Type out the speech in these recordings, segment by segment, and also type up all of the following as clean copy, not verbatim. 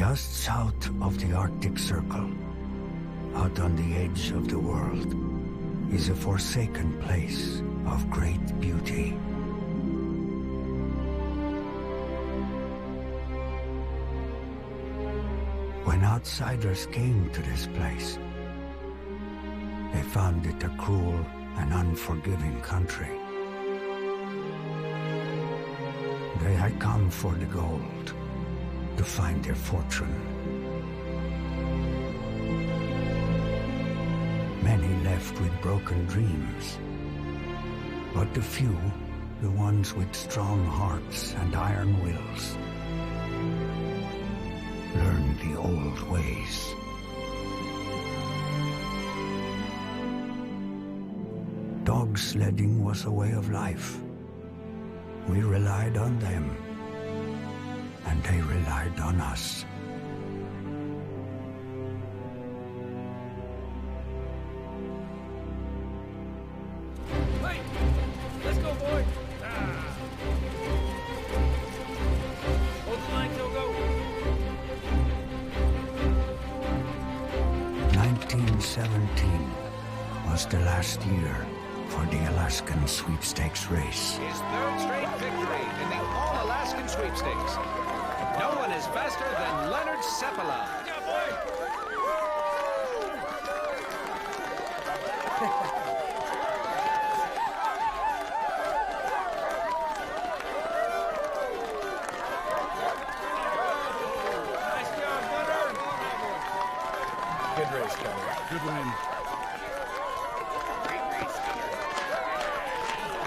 Just south of the Arctic Circle, out on the edge of the world, is a forsaken place of great beauty. When outsiders came to this place, they found it a cruel and unforgiving country. They had come for the gold, to find their fortune. Many left with broken dreams, but the few, the ones with strong hearts and iron wills, learned the old ways. Dog sledding was a way of life. We relied on them, and they relied on us. Hey! Let's go, boy! Ah. Hold the line, Togo. 1917 was the last year for the Alaskan Sweepstakes race. His third straight victory in the All-Alaskan Sweepstakes. No one is faster than Leonard Seppala. Yeah, boy! Nice job, Gunner! Good race, Gunner. Good win.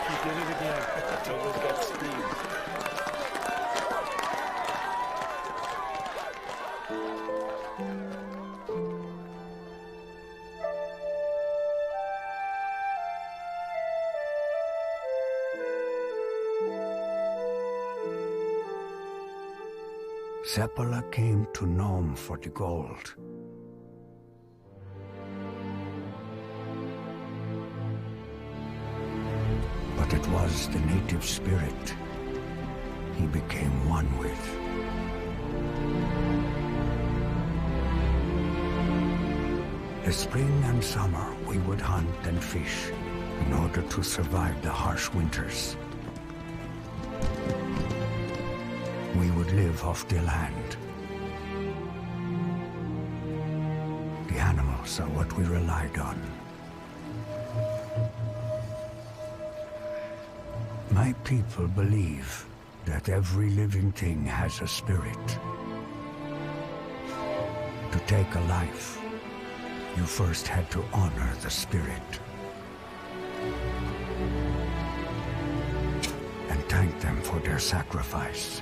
You did it again. Togo's got speed. Seppala came to Nome for the gold. But it was the native spirit he became one with. The spring and summer we would hunt and fish in order to survive the harsh winters. We would live off the land. The animals are what we relied on. My people believe that every living thing has a spirit. To take a life, you first had to honor the spirit. And thank them for their sacrifice.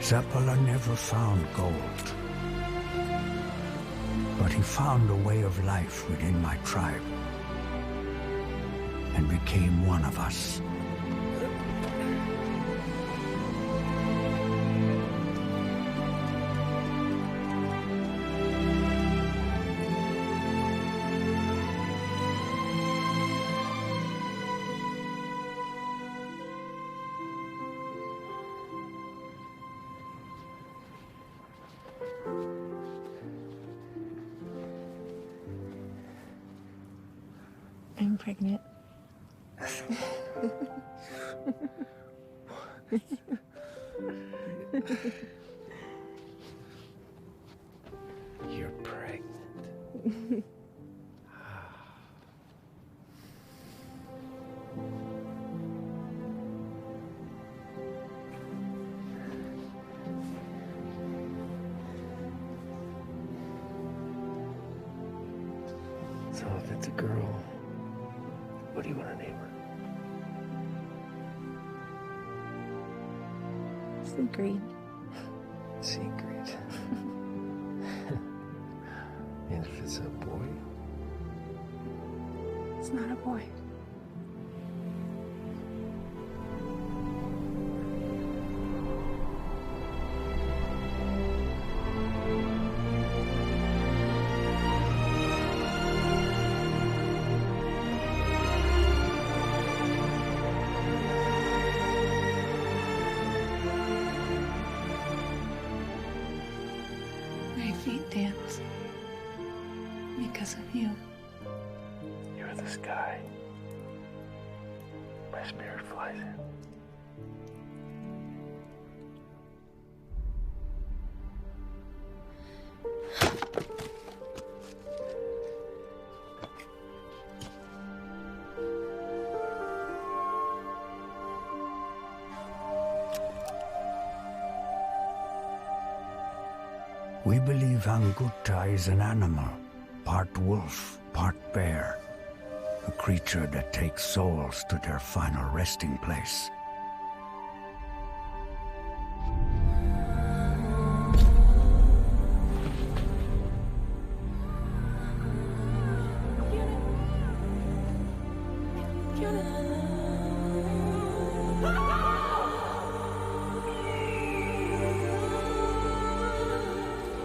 Seppala never found gold, but he found a way of life within my tribe and became one of us. I'm pregnant. You're pregnant. So if it's a girl, what do you want to name her? Secret. Secret. And if it's a boy? It's not a boy. dance. Because of you. You're the sky. My spirit flies in. We believe Anguta is an animal, part wolf, part bear. A creature that takes souls to their final resting place.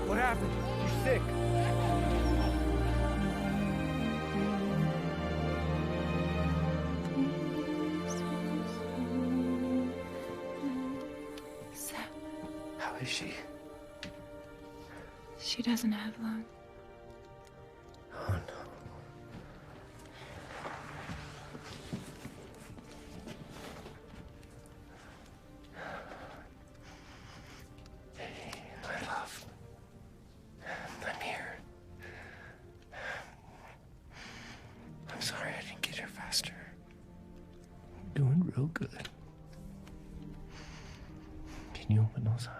What happened? You sick? How is she? She doesn't have long. Oh no. Hey, my love. I'm here. I'm sorry I didn't get here faster. I'm doing real good. Can you open those eyes?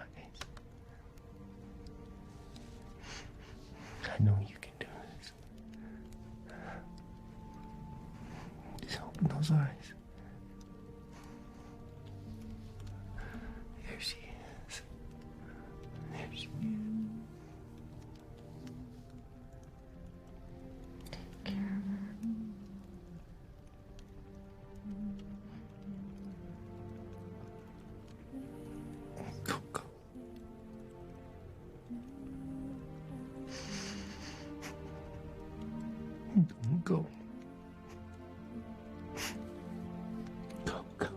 I know you can do this. Just open those eyes. There she is. There she is. Go, go. Go. Go, go.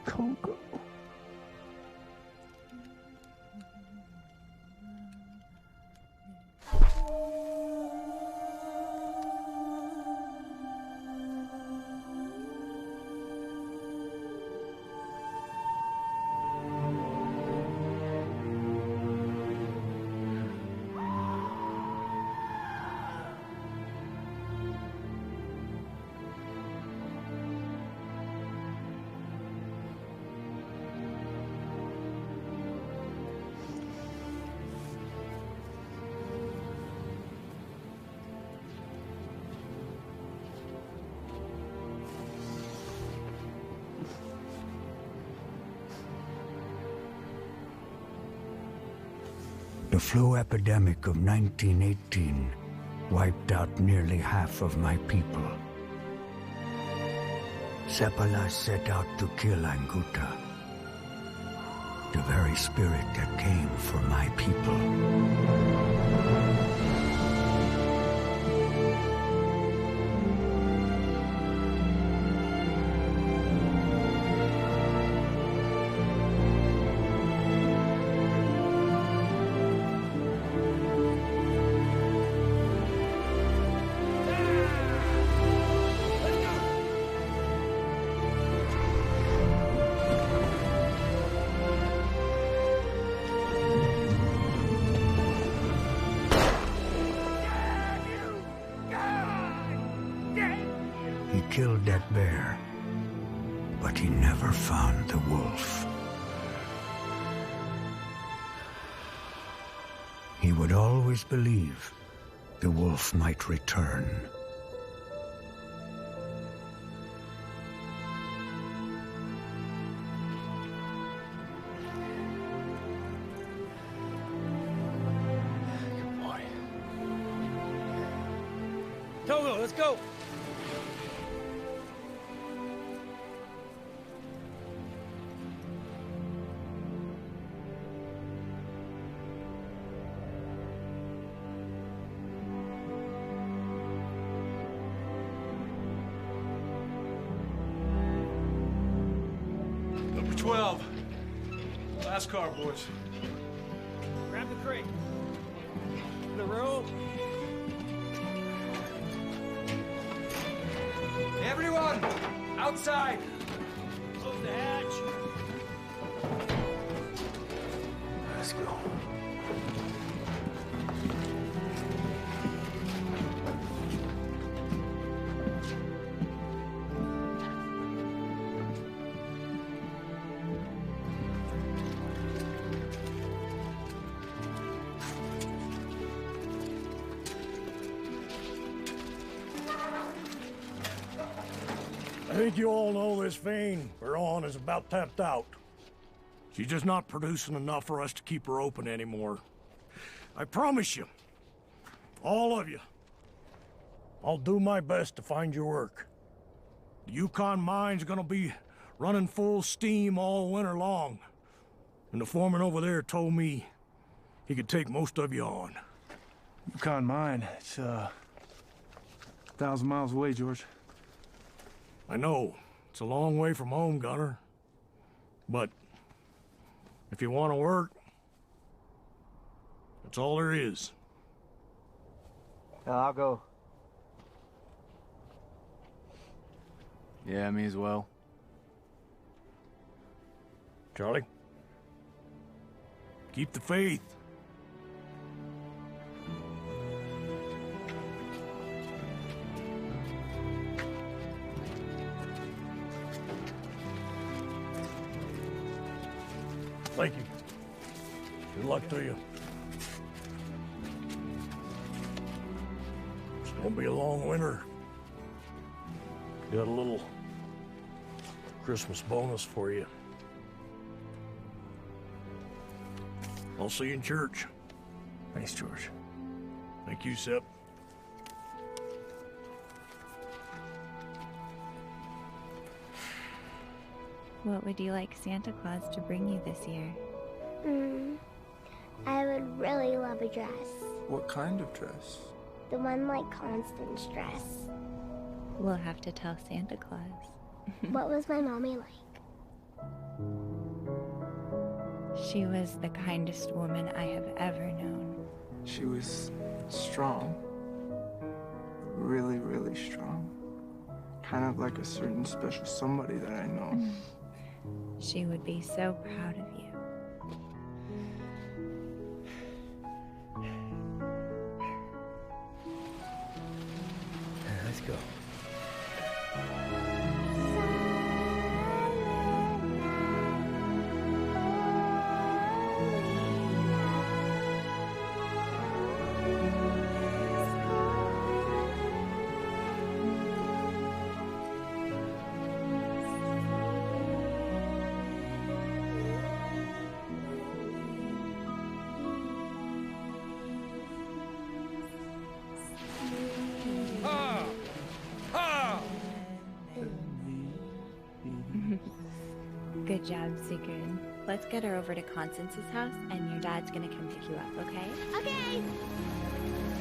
Go, go. The flu epidemic of 1918 wiped out nearly half of my people. Seppala set out to kill Anguta, the very spirit that came for my people. He killed that bear, but he never found the wolf. He would always believe the wolf might return. Good boy. Togo, let's go! 12. Last car, boys. Grab the crate. The rope. Everyone, outside. Close the hatch. Let's go. I think you all know this vein we're on is about tapped out. She's just not producing enough for us to keep her open anymore. I promise you, all of you, I'll do my best to find your work. The Yukon mine's gonna be running full steam all winter long. And the foreman over there told me he could take most of you on. Yukon mine. It's 1,000 miles away, George. I know, it's a long way from home, Gunner. But if you want to work, that's all there is. I'll go. Yeah, me as well. Charlie? Keep the faith. Thank you. Good luck to you. It's gonna be a long winter. Got a little Christmas bonus for you. I'll see you in church. Thanks, George. Thank you, Sep. What would you like Santa Claus to bring you this year? I would really love a dress. What kind of dress? The one like Constance's dress. We'll have to tell Santa Claus. What was my mommy like? She was the kindest woman I have ever known. She was strong. Really, really strong. Kind of like a certain special somebody that I know. She would be so proud of you. Let's go. Good job, Sigrid. Let's get her over to Constance's house, and your dad's gonna come pick you up, okay? Okay!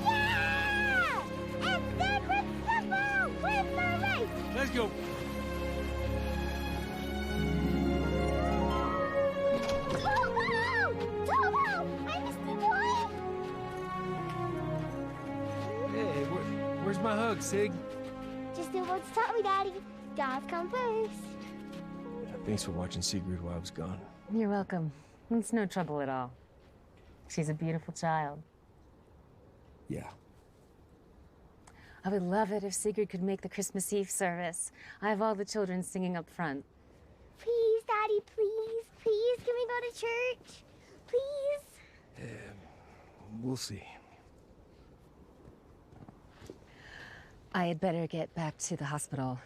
Yeah! It's Secret Sniffle with the race! Let's go. Tobo! Tobo! I missed you, boy! Hey, where's my hug, Sig? Just do what's taught me, Daddy. Dogs come first. Thanks for watching Sigrid while I was gone. You're welcome. It's no trouble at all. She's a beautiful child. Yeah. I would love it if Sigrid could make the Christmas Eve service. I have all the children singing up front. Please, Daddy, please. Please, can we go to church? Please? We'll see. I had better get back to the hospital.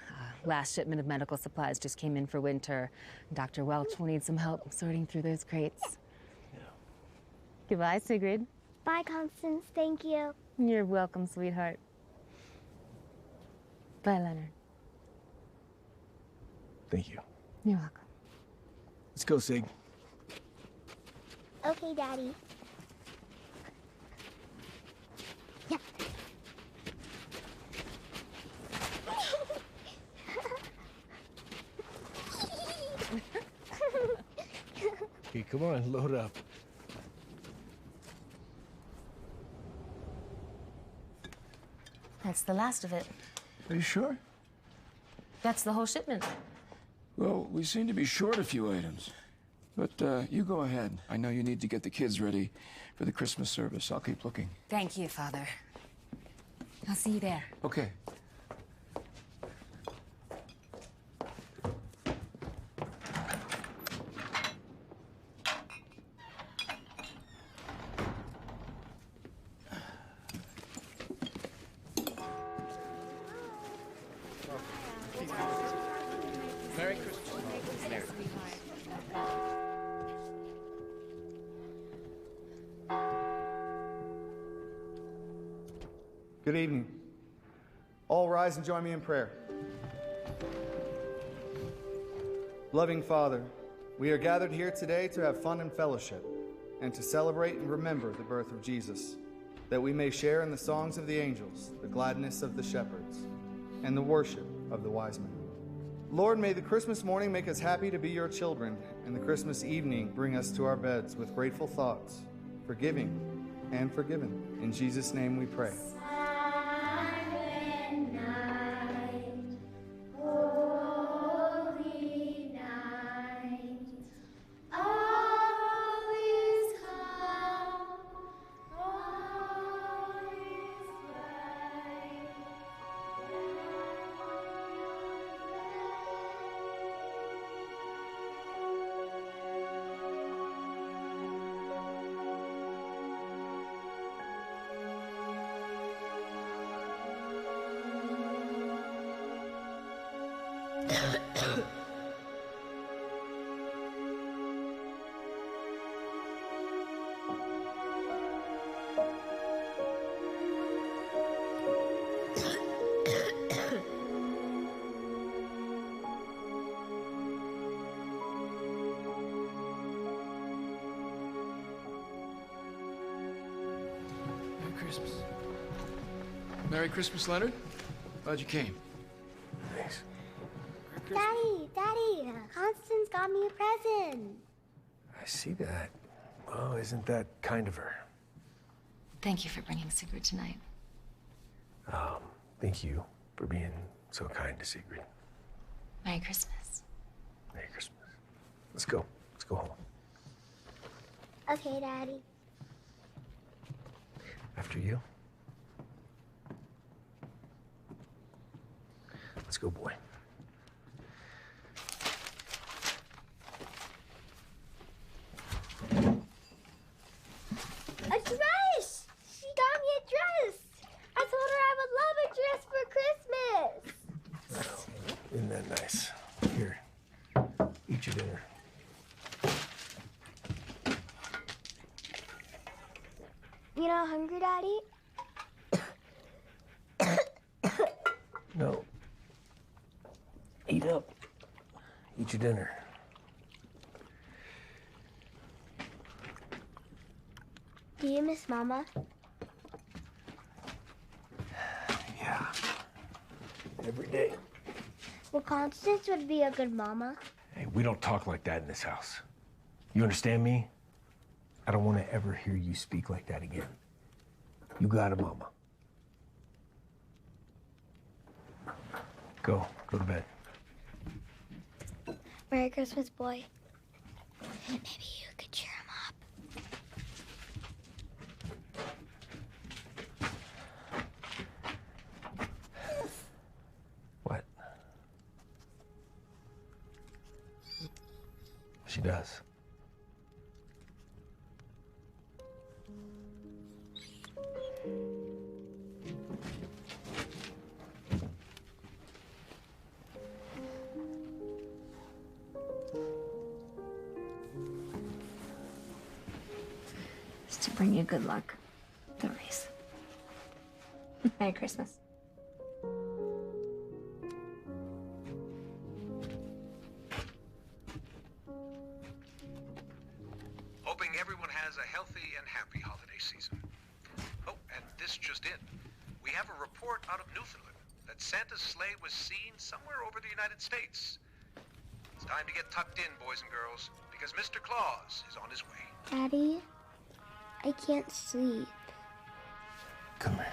Last shipment of medical supplies just came in for winter. Dr. Welch will need some help sorting through those crates. Yeah. Goodbye, Sigrid. Bye, Constance. Thank you. You're welcome, sweetheart. Bye, Leonard. Thank you. You're welcome. Let's go, Sig. Okay, Daddy. Yeah. Okay, come on, load up. That's the last of it. Are you sure? That's the whole shipment. Well, we seem to be short a few items. But you go ahead. I know you need to get the kids ready for the Christmas service. I'll keep looking. Thank you, Father. I'll see you there. Okay. Merry Christmas. Merry Christmas. Good evening. All rise and join me in prayer. Loving Father, we are gathered here today to have fun and fellowship, and to celebrate and remember the birth of Jesus, that we may share in the songs of the angels, the gladness of the shepherds, and the worship of the wise men. Lord, may the Christmas morning make us happy to be your children, and the Christmas evening bring us to our beds with grateful thoughts, forgiving and forgiven. In Jesus' name we pray. Christmas. Merry Christmas, Leonard. Glad you came. Thanks. Daddy, Constance got me a present. I see that. Oh, isn't that kind of her? Thank you for bringing Sigrid tonight. Thank you for being so kind to Sigrid. Merry Christmas. Merry Christmas. Let's go. Let's go home. Okay, Daddy. After you. Let's go, boy. A dress! She got me a dress! I told her I would love a dress for Christmas! Isn't that nice? Here, eat your dinner. You not hungry, Daddy? No. Eat up. Eat your dinner. Do you miss Mama? Yeah. Every day. Well, Constance would be a good mama. Hey, we don't talk like that in this house. You understand me? I don't want to ever hear you speak like that again. You got it, Mama. Go to bed. Merry Christmas, boy. Maybe you could cheer him up. What? She does. It's to bring you good luck. The race. Merry Christmas. Hoping everyone has a healthy and happy holiday season. Oh, and this just in. We have a report out of Newfoundland that Santa's sleigh was seen somewhere over the United States. It's time to get tucked in, boys and girls, because Mr. Claus is on his way. Daddy, I can't sleep. Come here.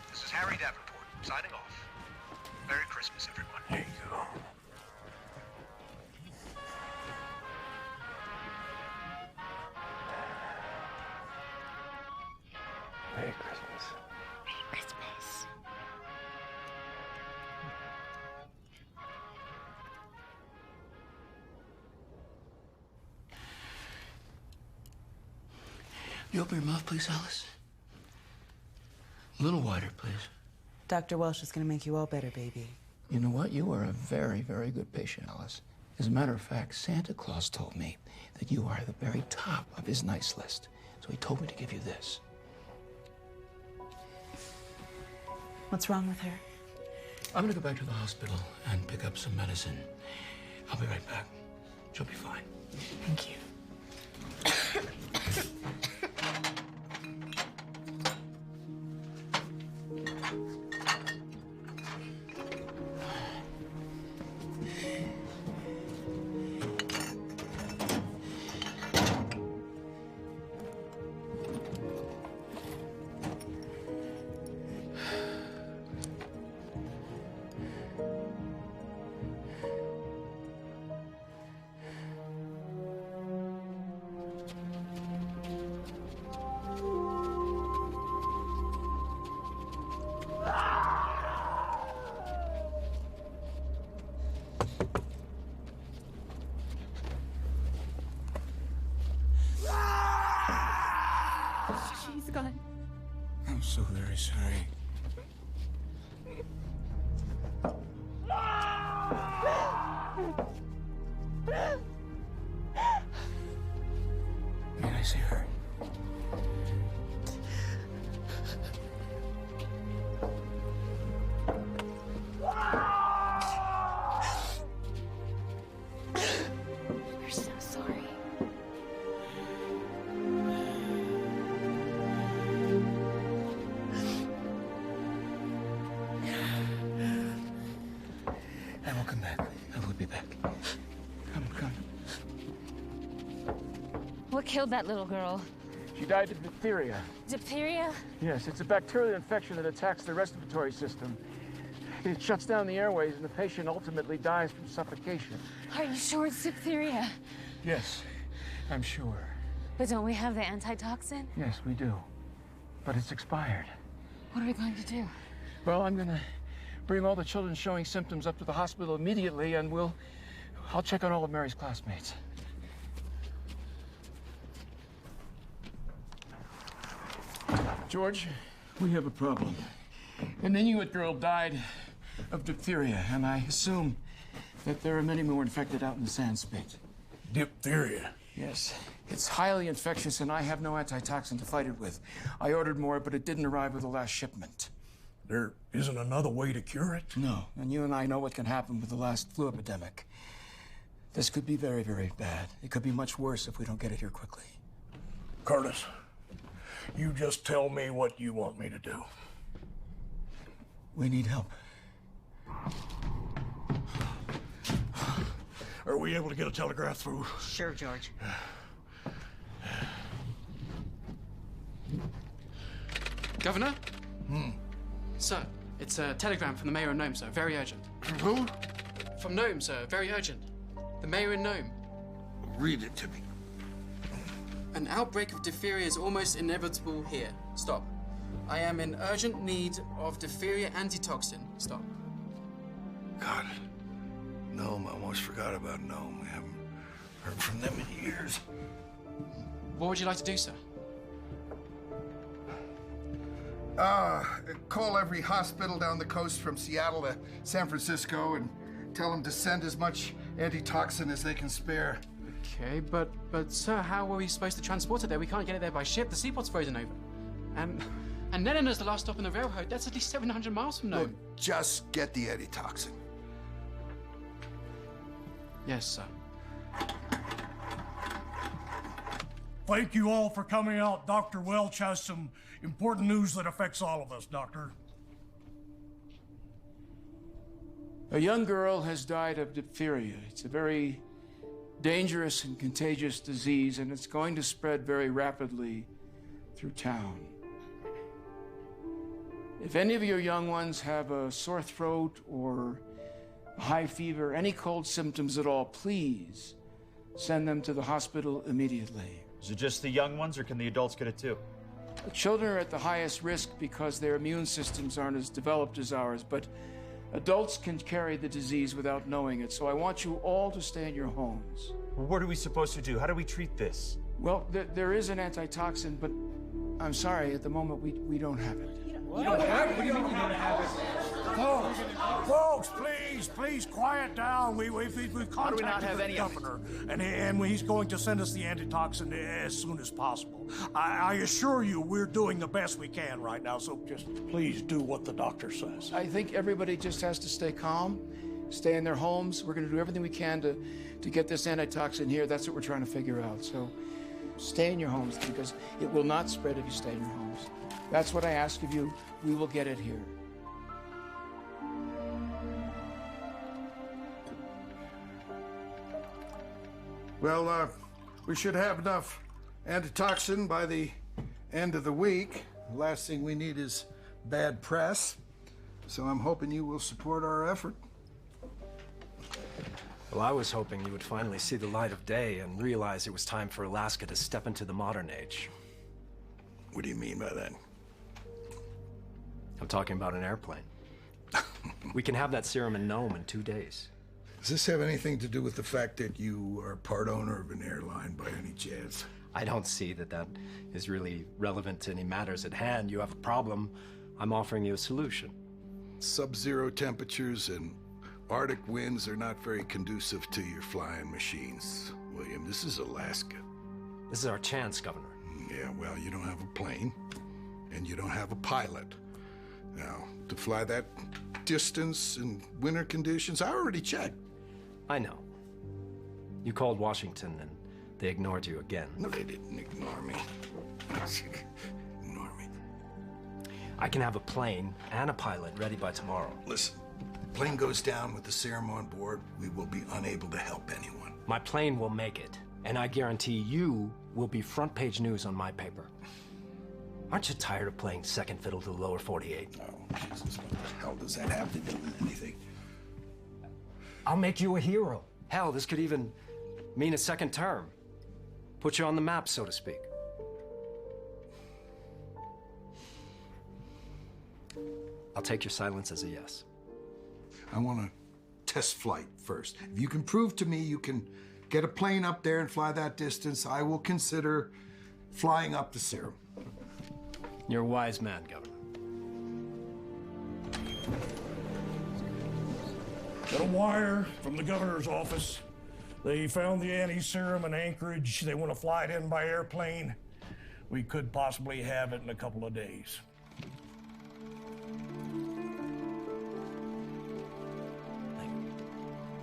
This is Harry Davenport, signing off. Merry Christmas, everyone. There you go. Merry Christmas. Merry Christmas. You open your mouth, please, Alice? A little wider, please. Dr. Welsh is going to make you all better, baby. You know what? You are a very, very good patient, Alice. As a matter of fact, Santa Claus told me that you are the very top of his nice list. So he told me to give you this. What's wrong with her? I'm gonna go back to the hospital and pick up some medicine. I'll be right back. She'll be fine. Thank you. She's gone. I'm so very sorry. May I see her? We're so sorry. I will come back. I will be back. Come. What killed that little girl? She died of diphtheria. Diphtheria? Yes, it's a bacterial infection that attacks the respiratory system. It shuts down the airways, and the patient ultimately dies from suffocation. Are you sure it's diphtheria? Yes, I'm sure. But don't we have the antitoxin? Yes, we do. But it's expired. What are we going to do? Well, I'm gonna bring all the children showing symptoms up to the hospital immediately, and I'll check on all of Mary's classmates. George, we have a problem. An Inuit girl died of diphtheria, and I assume that there are many more infected out in the sand spit. Diphtheria? Yes. It's highly infectious, and I have no antitoxin to fight it with. I ordered more, but it didn't arrive with the last shipment. There isn't another way to cure it? No, and you and I know what can happen with the last flu epidemic. This could be very, very bad. It could be much worse if we don't get it here quickly. Curtis, you just tell me what you want me to do. We need help. Are we able to get a telegraph through? Sure, George. Governor? Sir, it's a telegram from the mayor of Nome, sir. Very urgent. From who? From Nome, sir. Very urgent. The mayor in Nome. Read it to me. An outbreak of diphtheria is almost inevitable here. Stop. I am in urgent need of diphtheria antitoxin. Stop. God. Nome, I almost forgot about Nome. I haven't heard from them in years. What would you like to do, sir? Call every hospital down the coast from Seattle to San Francisco and tell them to send as much antitoxin as they can spare. Okay, but sir, how are we supposed to transport it there? We can't get it there by ship. The seapot's frozen over. And Nenena's the last stop on the railroad. That's at least 700 miles from Nome. Look, just get the antitoxin. Yes, sir. Thank you all for coming out. Dr. Welch has some important news that affects all of us, Doctor. A young girl has died of diphtheria. It's a very, dangerous and contagious disease, and it's going to spread very rapidly through town. If any of your young ones have a sore throat or a high fever, any cold symptoms at all, please send them to the hospital immediately. Is it just the young ones, or can the adults get it too? The children are at the highest risk because their immune systems aren't as developed as ours, but adults can carry the disease without knowing it, so I want you all to stay in your homes. Well, what are we supposed to do? How do we treat this? Well, there is an antitoxin, but I'm sorry, at the moment we don't have it. You don't have it? What do you mean you don't have it? Folks, please, quiet down. We've contacted the governor, and he's going to send us the antitoxin as soon as possible. I assure you, we're doing the best we can right now, so just please do what the doctor says. I think everybody just has to stay calm, stay in their homes. We're going to do everything we can to get this antitoxin here. That's what we're trying to figure out. So stay in your homes, because it will not spread if you stay in your homes. That's what I ask of you. We will get it here. Well, we should have enough antitoxin by the end of the week. The last thing we need is bad press. So I'm hoping you will support our effort. Well, I was hoping you would finally see the light of day and realize it was time for Alaska to step into the modern age. What do you mean by that? I'm talking about an airplane. We can have that serum in Nome in 2 days. Does this have anything to do with the fact that you are part owner of an airline by any chance? I don't see that is really relevant to any matters at hand. You have a problem. I'm offering you a solution. Sub-zero temperatures and Arctic winds are not very conducive to your flying machines, William. This is Alaska. This is our chance, Governor. Yeah, well, you don't have a plane, and you don't have a pilot. Now, to fly that distance in winter conditions, I already checked. I know. You called Washington, and they ignored you again. No, they didn't ignore me. Ignore me. I can have a plane and a pilot ready by tomorrow. Listen, the plane goes down with the serum on board, we will be unable to help anyone. My plane will make it, and I guarantee you will be front-page news on my paper. Aren't you tired of playing second fiddle to the lower 48? Oh, Jesus, what the hell does that have to do with anything? I'll make you a hero. Hell, this could even mean a second term. Put you on the map, so to speak. I'll take your silence as a yes. I want a test flight first. If you can prove to me you can get a plane up there and fly that distance, I will consider flying up the serum. You're a wise man, Governor. Got a wire from the governor's office. They found the anti-serum in Anchorage. They want to fly it in by airplane. We could possibly have it in a couple of days.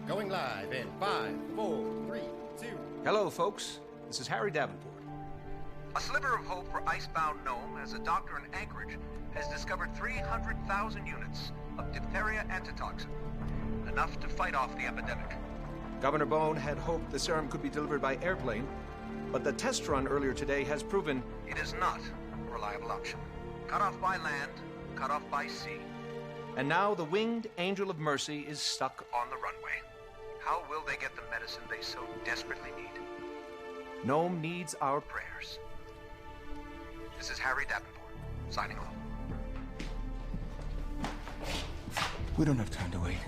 Going live in 5, 4, 3, 2. Hello, folks. This is Harry Davenport. A sliver of hope for icebound Nome as a doctor in Anchorage has discovered 300,000 units of diphtheria antitoxin, enough to fight off the epidemic. Governor Bone had hoped the serum could be delivered by airplane, but the test run earlier today has proven it is not a reliable option. Cut off by land, cut off by sea. And now the winged angel of mercy is stuck on the runway. How will they get the medicine they so desperately need? Nome needs our prayers. This is Harry Davenport, signing off. We don't have time to wait.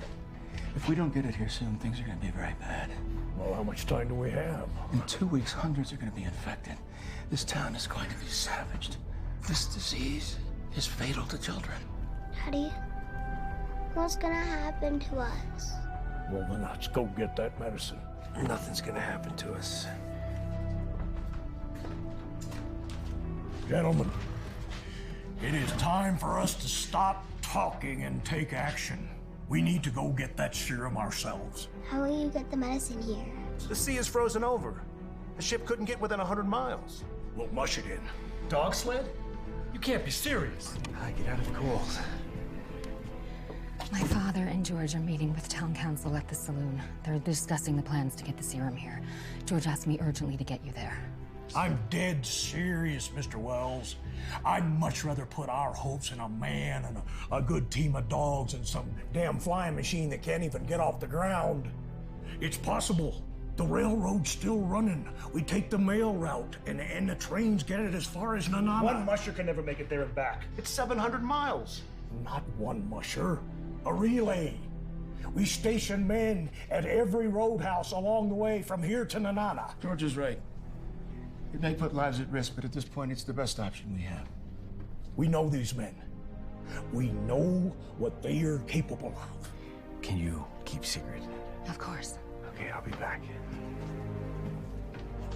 If we don't get it here soon, things are going to be very bad. Well, how much time do we have? In 2 weeks, hundreds are going to be infected. This town is going to be savaged. This disease is fatal to children. Daddy, what's gonna happen to us? Well, then let's go get that medicine. Nothing's gonna happen to us. Gentlemen, it is time for us to stop talking and take action. We need to go get that serum ourselves. How will you get the medicine here? The sea is frozen over. The ship couldn't get within 100 miles. We'll mush it in. Dog sled? You can't be serious. I get out of cold. My father and George are meeting with town council at the saloon. They're discussing the plans to get the serum here. George asked me urgently to get you there. I'm dead serious, Mr. Wells. I'd much rather put our hopes in a man and a good team of dogs than some damn flying machine that can't even get off the ground. It's possible. The railroad's still running. We take the mail route, and the trains get it as far as Nanana. One musher can never make it there and back. It's 700 miles. Not one musher, a relay. We station men at every roadhouse along the way from here to Nanana. George is right. It may put lives at risk, but at this point, it's the best option we have. We know these men. We know what they are capable of. Can you keep secret? Of course. Okay, I'll be back.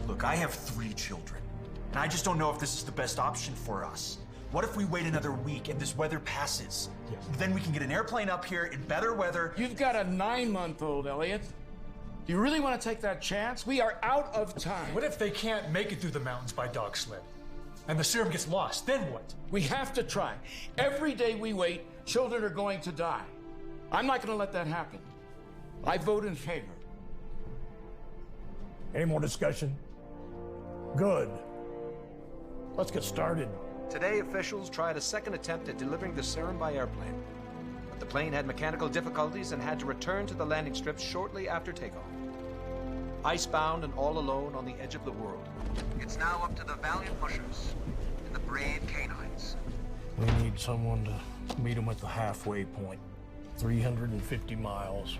Look, I have 3 children, and I just don't know if this is the best option for us. What if we wait another week and this weather passes? Yes. Then we can get an airplane up here in better weather. You've got a 9-month-old, Elliot. Do you really want to take that chance? We are out of time. What if they can't make it through the mountains by dog sled? And the serum gets lost, then what? We have to try. Every day we wait, children are going to die. I'm not going to let that happen. I vote in favor. Any more discussion? Good. Let's get started. Today, officials tried a second attempt at delivering the serum by airplane. But the plane had mechanical difficulties and had to return to the landing strip shortly after takeoff. Icebound and all alone on the edge of the world. It's now up to the valiant mushers and the brave canines. We need someone to meet them at the halfway point. 350 miles.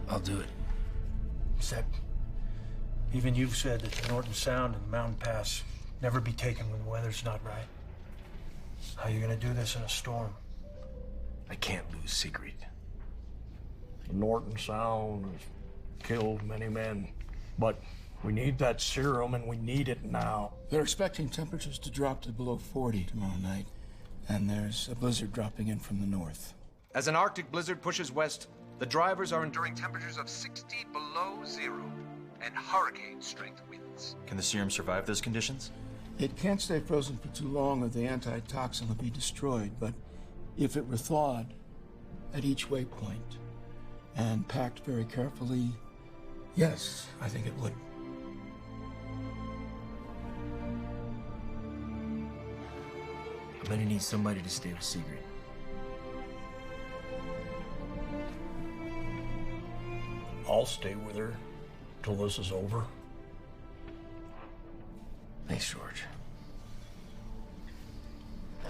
I'll do it. Sep, even you've said that the Norton Sound and the Mountain Pass never be taken when the weather's not right. How are you gonna do this in a storm? I can't lose Sigrid. The Norton Sound has killed many men, but we need that serum and we need it now. They're expecting temperatures to drop to below 40 tomorrow night, and there's a blizzard dropping in from the north. As an Arctic blizzard pushes west, the drivers are enduring temperatures of 60 below zero and hurricane-strength winds. Can the serum survive those conditions? It can't stay frozen for too long or the antitoxin will be destroyed, but if it were thawed at each waypoint and packed very carefully, yes, I think it would. I'm gonna need somebody to stay with Sigrid. I'll stay with her till this is over. Thanks, George.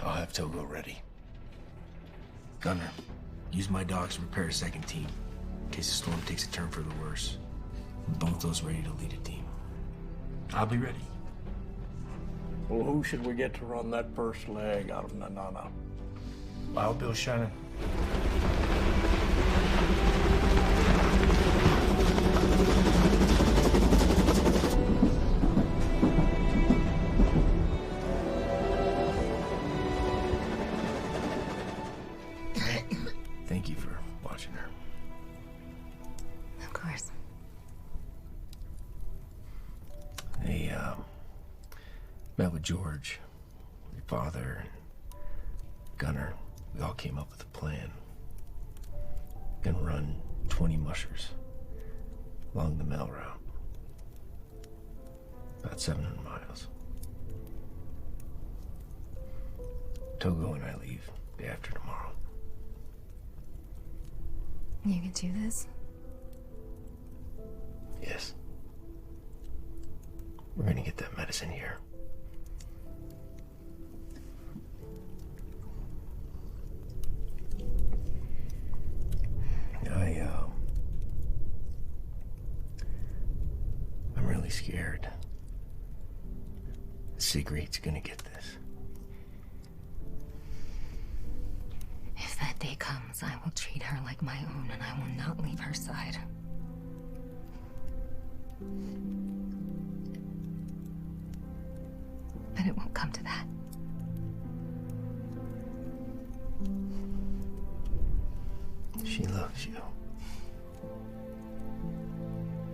I'll have Togo ready. Gunner, use my dogs to prepare a second team in case the storm takes a turn for the worse. Both those ready to lead a team. I'll be ready. Well, who should we get to run that first leg out of Nanana? I'll Bill Shannon. Thank you for watching her. Of course. Hey, met with George, your father, and Gunner. We all came up with a plan. Gonna run 20 mushers along the mail route. About 700 miles. Togo and I leave day after tomorrow. You can do this? Yes. We're gonna get that medicine here. I'm really scared. Sigrid's gonna get this. If that day comes, I will treat her like my own, and I will not leave her side. But it won't come to that. She loves you.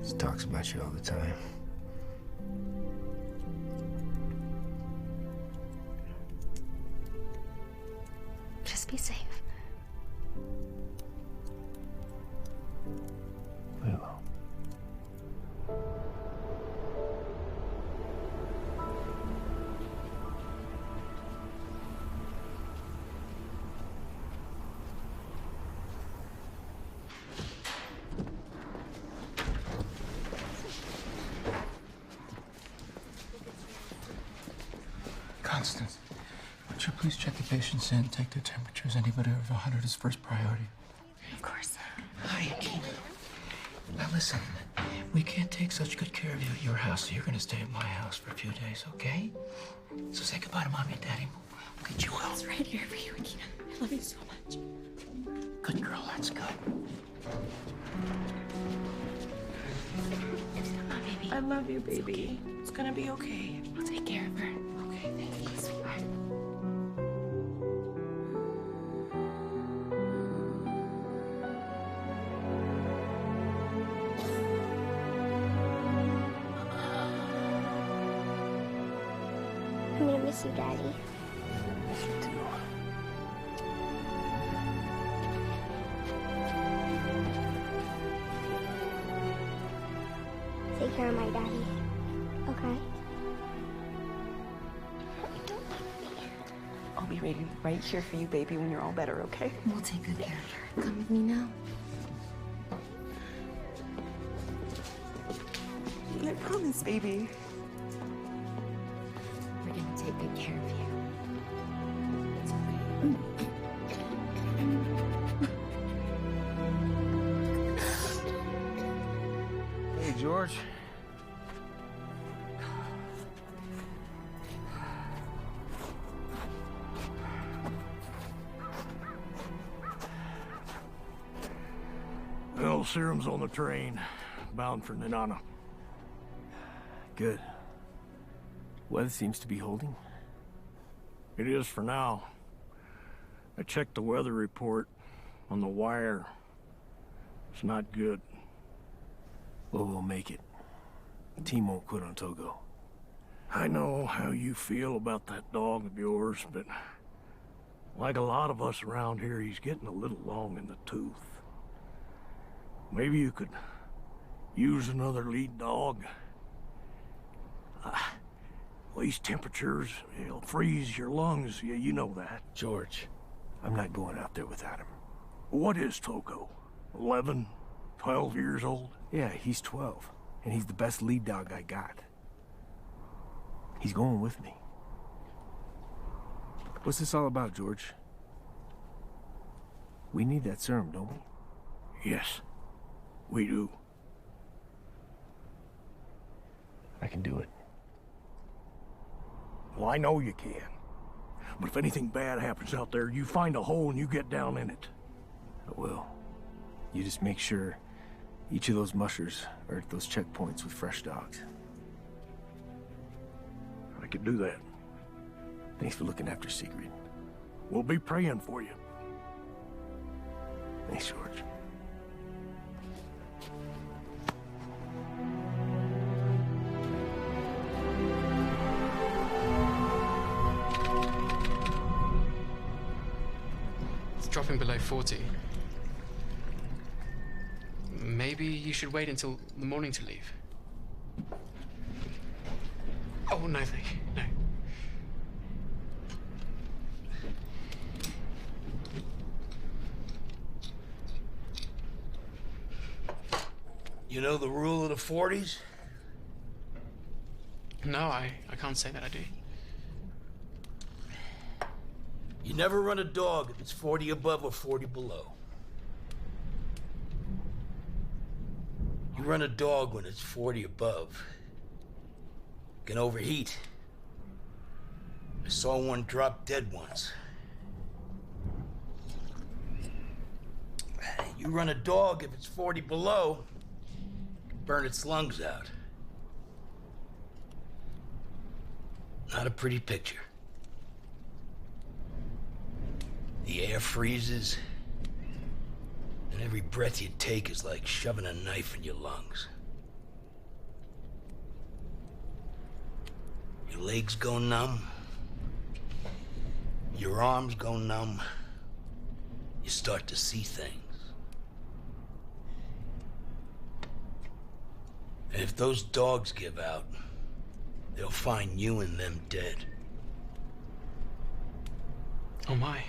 She talks about you all the time. be safe. We will. Constance, would you please check the patients in, take their temperatures? Anybody over 100 is first priority. Of course. Hi, Keenan. Now listen, we can't take such good care of you at your house, so you're gonna stay at my house for a few days, okay? So say goodbye to Mommy and Daddy. We'll get you well. It's right here for you, Akina. I love you so much. Good girl, that's good. I love you, baby. It's gonna be okay. I'll take care of her. Okay, thank you, sweetheart. I'm gonna miss you, Daddy. Miss you too. Take care of my daddy, okay? I'll be waiting right here for you, baby, when you're all better, okay? We'll take good care of her. Come with me now. I promise, baby. We're gonna take good care of you. Hey, George. Well, Serum's on the train, bound for Nenana. Good. Weather seems to be holding. It is for now. I checked the weather report on the wire. It's not good. Well, we'll make it. The team won't quit on Togo. I know how you feel about that dog of yours, but like a lot of us around here, he's getting a little long in the tooth. Maybe you could use another lead dog. Well, these temperatures, it'll freeze your lungs. Yeah, you know that. George, I'm not going out there without him. What is Togo? 11, 12 years old? Yeah, he's 12, and he's the best lead dog I got. He's going with me. What's this all about, George? We need that serum, don't we? Yes, we do. I can do it. Well, I know you can. But if anything bad happens out there, you find a hole and you get down in it. I will. You just make sure each of those mushers are at those checkpoints with fresh dogs. I could do that. Thanks for looking after Sigrid. We'll be praying for you. Thanks, George. It's dropping below 40. Maybe you should wait until the morning to leave. Oh, no, thank you. No. You know the rule of the 40s? No, I can't say that I do. You never run a dog if it's 40 above or 40 below. You run a dog when it's 40 above. It can overheat. I saw one drop dead once. You run a dog if it's 40 below, it can burn its lungs out. Not a pretty picture. The air freezes, and every breath you take is like shoving a knife in your lungs. Your legs go numb. Your arms go numb. you start to see things. And if those dogs give out, they'll find you and them dead. Oh my.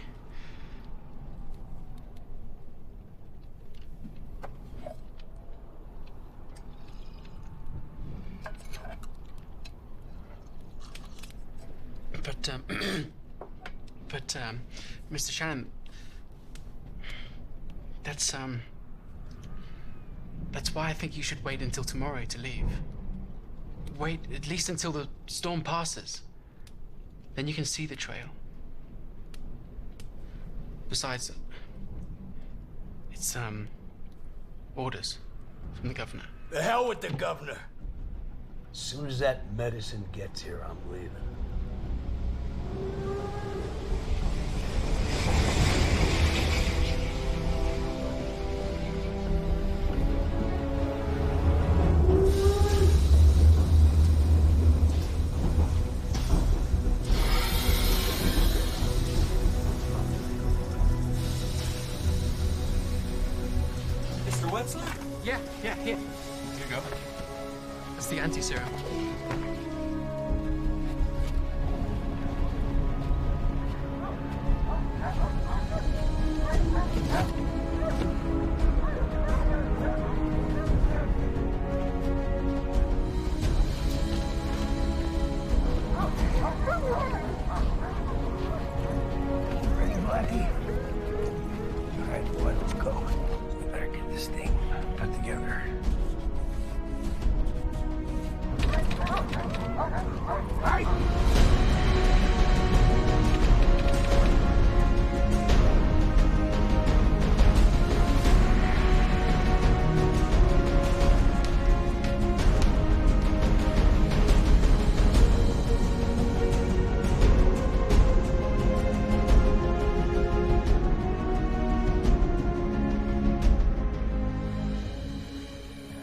But, Mr. Shannon, that's why I think you should wait until tomorrow to leave. Wait at least until the storm passes. Then you can see the trail. Besides, it's, orders from the governor. The hell with the governor. As soon as that medicine gets here, I'm leaving. Mr. Wetzler? Yeah, here. Here you go. That's the anti-serum. Ready, Blackie? All right, boy, let's go. We better get this thing put together.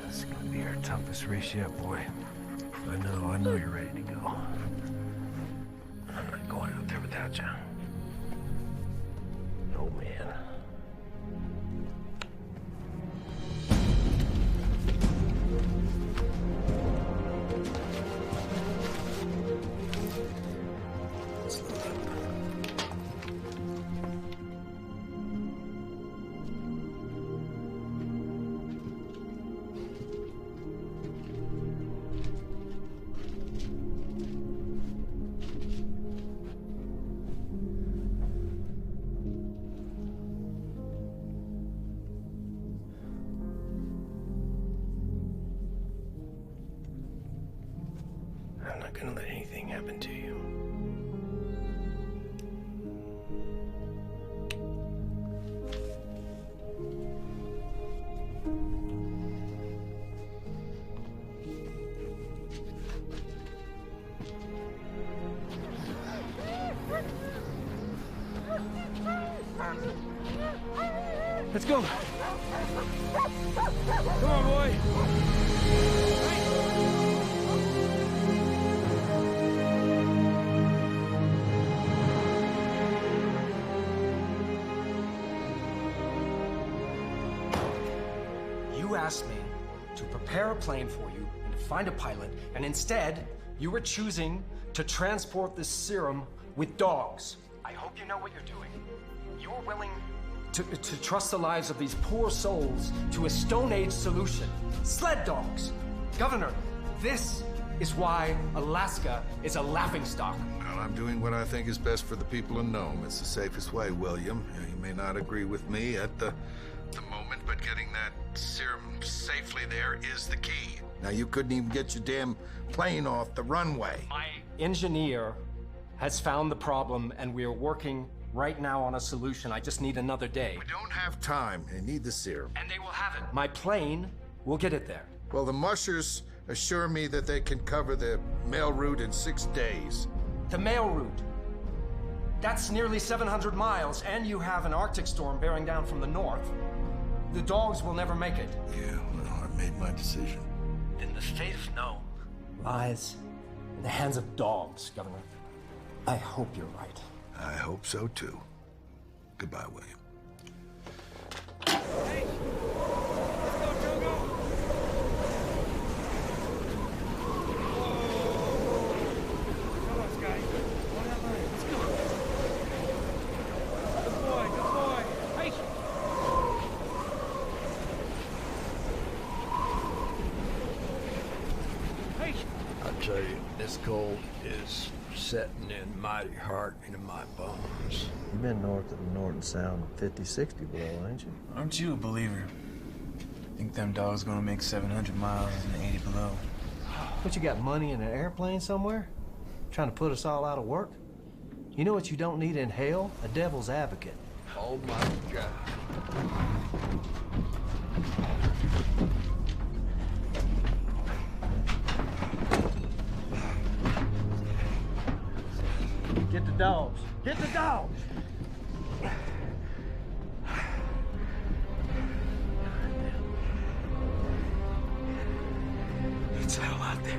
This is gonna be our toughest race yet, boy. I know you're ready to go. I'm not going out there without you. Oh, man. Let's load up. I'm not gonna let anything happen to you. Let's go. Come on, boy. You asked me to prepare a plane for you and to find a pilot, and instead, you were choosing to transport this serum with dogs. I hope you know what you're doing. You're willing to trust the lives of these poor souls to a Stone Age solution. Sled dogs! Governor, this is why Alaska is a laughingstock. Well, I'm doing what I think is best for the people of Nome. It's the safest way, William. You may not agree with me at the moment, but getting that serum safely there is the key. Now, you couldn't even get your damn plane off the runway. My engineer has found the problem, and we are working right now on a solution. I just need another day. We don't have time. They need the serum. And they will have it. My plane will get it there. Well, the mushers assure me that they can cover the mail route in 6 days. The mail route. That's nearly 700 miles, and you have an Arctic storm bearing down from the north. The dogs will never make it. Yeah, well, I made my decision. Then the fate of Nome lies in the hands of dogs, Governor. I hope you're right. I hope so, too. Goodbye, William. I tell you, this cold is setting in mighty hard into my bones. You've been north of the Norton Sound 50, 60 below, ain't you? Aren't you a believer? Think them dogs gonna make 700 miles and 80 below? But you got money in an airplane somewhere? Trying to put us all out of work? You know what you don't need in hell? A devil's advocate. Oh my God. Get the dogs. Get the dogs! It's hell out there.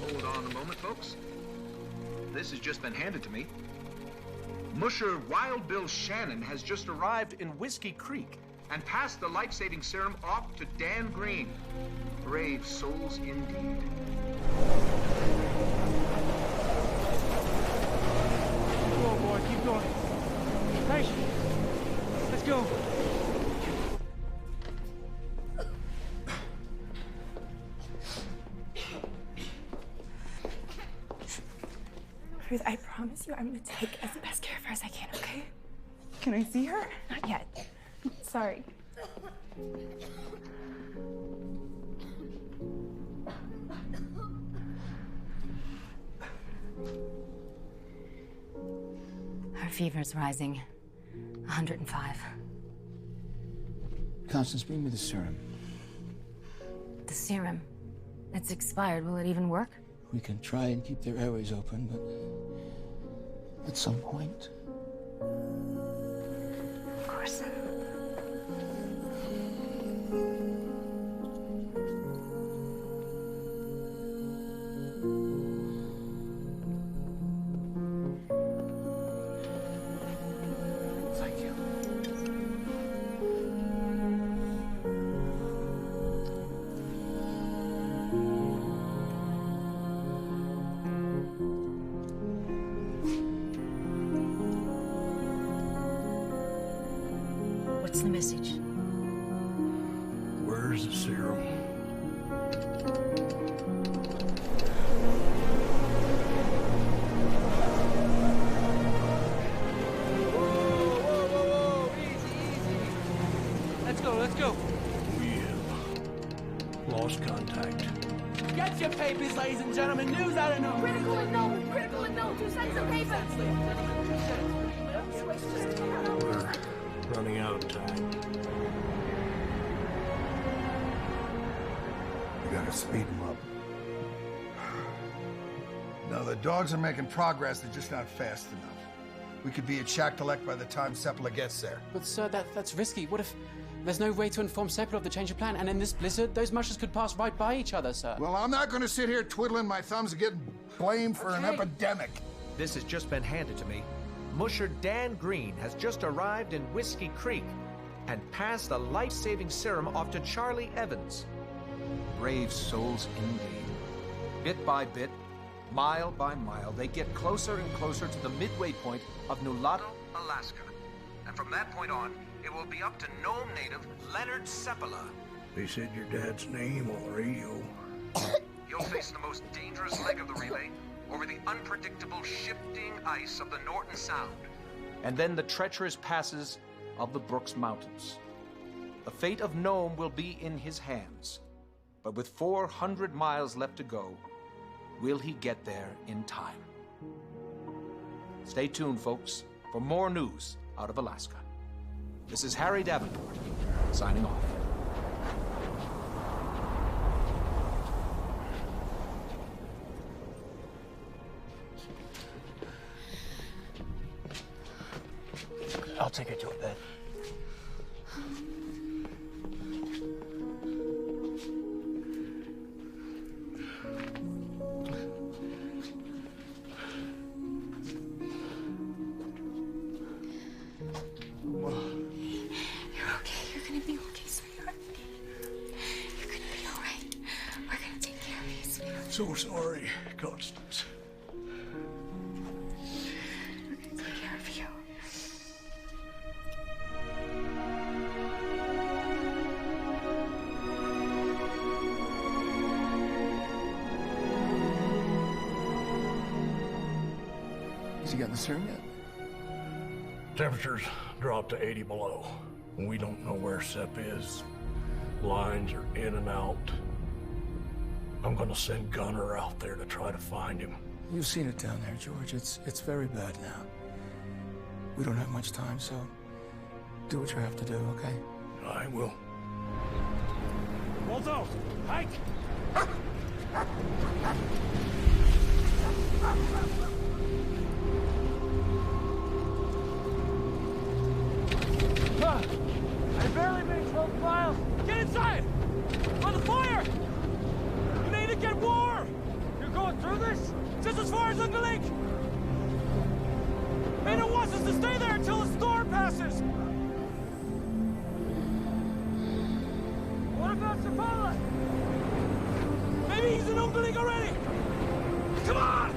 Hold on a moment, folks. This has just been handed to me. Musher Wild Bill Shannon has just arrived in Whiskey Creek and passed the life-saving serum off to Dan Green. Brave souls indeed. Go on, boy, keep going. Patient. Let's go. Ruth, I promise you I'm gonna take as best care of her as I can, okay? Can I see her? Not yet. Sorry. Her fever's rising. 105. Constance, bring me the serum. The serum. It's expired. Will it even work? We can try and keep their airways open, but at some point. Of course. Thank you. What's the message? Where's the serum? Let's go, let's go. We have lost contact. Get your papers, ladies and gentlemen. News out of nowhere. Critical unknown! Critical unknown! 2 seconds of paper! We're running out of time. We gotta speed them up. No, the dogs are making progress, they're just not fast enough. We could be at Shacktalek by the time Sepala gets there. But sir, that's risky. What if there's no way to inform Sepala of the change of plan, and in this blizzard, those mushers could pass right by each other, sir? Well, I'm not gonna sit here twiddling my thumbs and getting blamed for an epidemic. This has just been handed to me. Musher Dan Green has just arrived in Whiskey Creek and passed the life-saving serum off to Charlie Evans. Brave souls indeed. Bit by bit, mile by mile, they get closer and closer to the midway point of Nulato, Alaska. And from that point on, it will be up to Nome native Leonard Sepala. They said your dad's name on the radio. He'll face the most dangerous leg of the relay over the unpredictable shifting ice of the Norton Sound. And then the treacherous passes of the Brooks Mountains. The fate of Nome will be in his hands. But with 400 miles left to go, will he get there in time? Stay tuned, folks, for more news out of Alaska. This is Harry Davenport, signing off. I'll take her to a bed. You're okay. You're gonna be okay, sweetheart. You're gonna be all right. We're gonna take care of you, sweetheart. So sorry, Constance. Has he gotten the serum yet? Temperatures dropped to 80 below. We don't know where Sepp is. Lines are in and out. I'm gonna send Gunner out there to try to find him. You've seen it down there, George. It's very bad now. We don't have much time, so do what you have to do, okay? I will. Waldo! Hike! I barely made 12 miles. Get inside! On the fire! You need to get warm! You're going through this? Just as far as Uncle Lake! Maynard wants us to stay there until the storm passes! What about Zavala? Maybe he's in Uncle Lake already! Come on!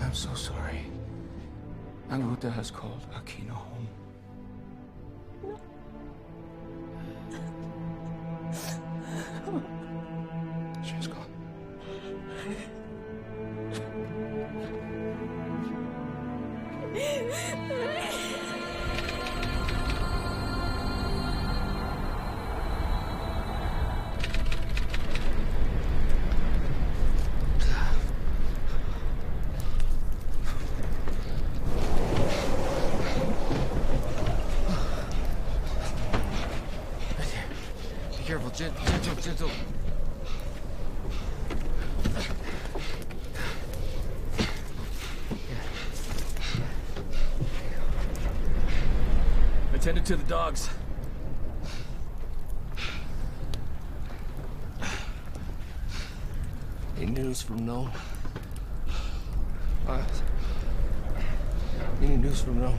I'm so sorry. Anguta has called Aquino home. She's gone. Careful, gentle. Attended to the dogs. Any news from Nome? Any news from Nome?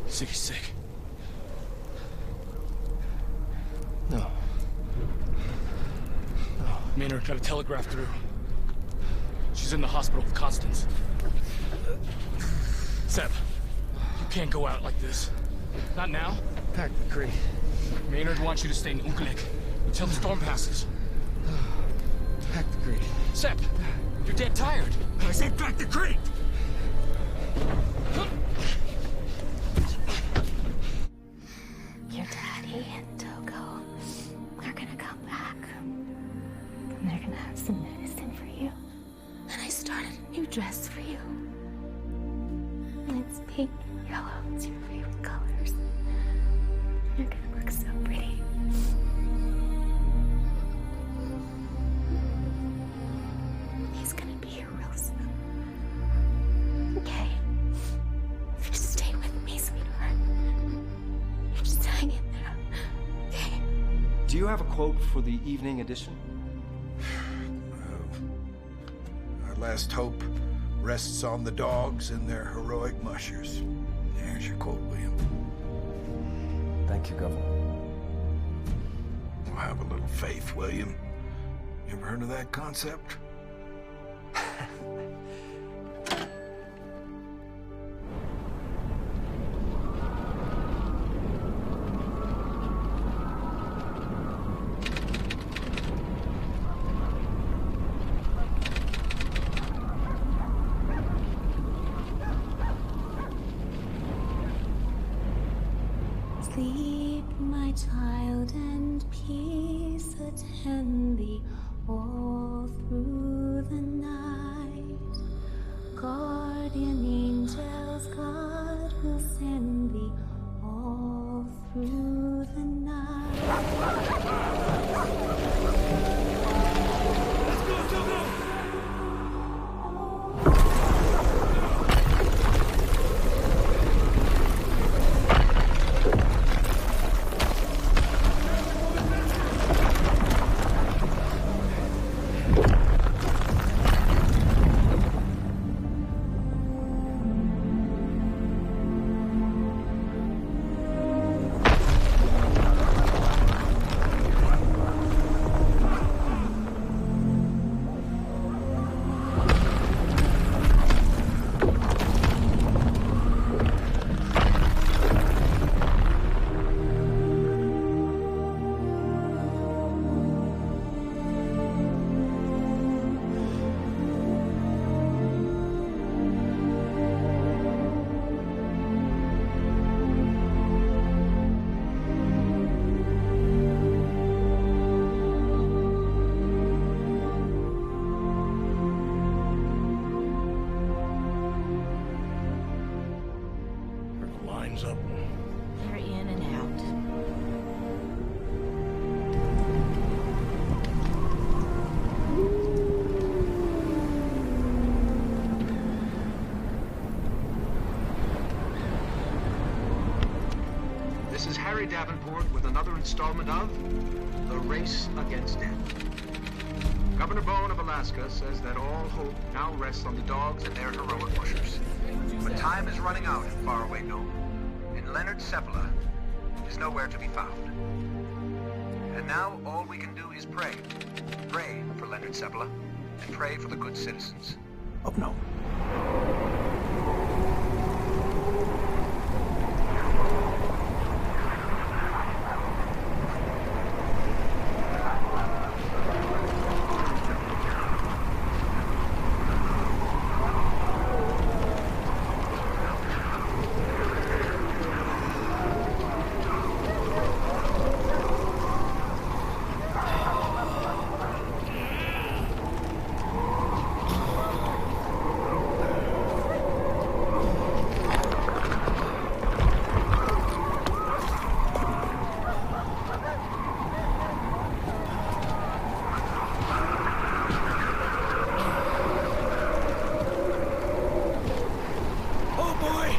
Siggy's sick. No. Maynard got a telegraph through. She's in the hospital with Constance. Sepp, you can't go out like this. Not now. Pack the crate. Maynard wants you to stay in Ukalik until the storm passes. Pack the crate. Sepp, you're dead tired. I said pack the crate! Your daddy and Togo are gonna come back. And they're gonna have some medicine for you. And I started a new dress for you. And it's pink and yellow. It's your favorite colors. You're gonna look so pretty. He's gonna be here real soon. Okay? Just stay with me, sweetheart. Just hang in there, okay? Do you have a quote for the evening edition? Our last hope rests on the dogs and their heroic mushers. There's your quote, William. Thank you, Governor. Well, have a little faith, William. You ever heard of that concept? Sleep, my child, and peace attend thee all through the night. Guardian angels, God will send thee all through the night. Let's go, go, go! Up. They're in and out. This is Harry Davenport with another installment of The Race Against Death. Governor Bone of Alaska says that all hope now rests on the dogs and their heroic pushers. But time is running out in faraway Nome. Leonard Seppala is nowhere to be found. And now all we can do is pray. Pray for Leonard Seppala and pray for the good citizens of Nome. Oh boy!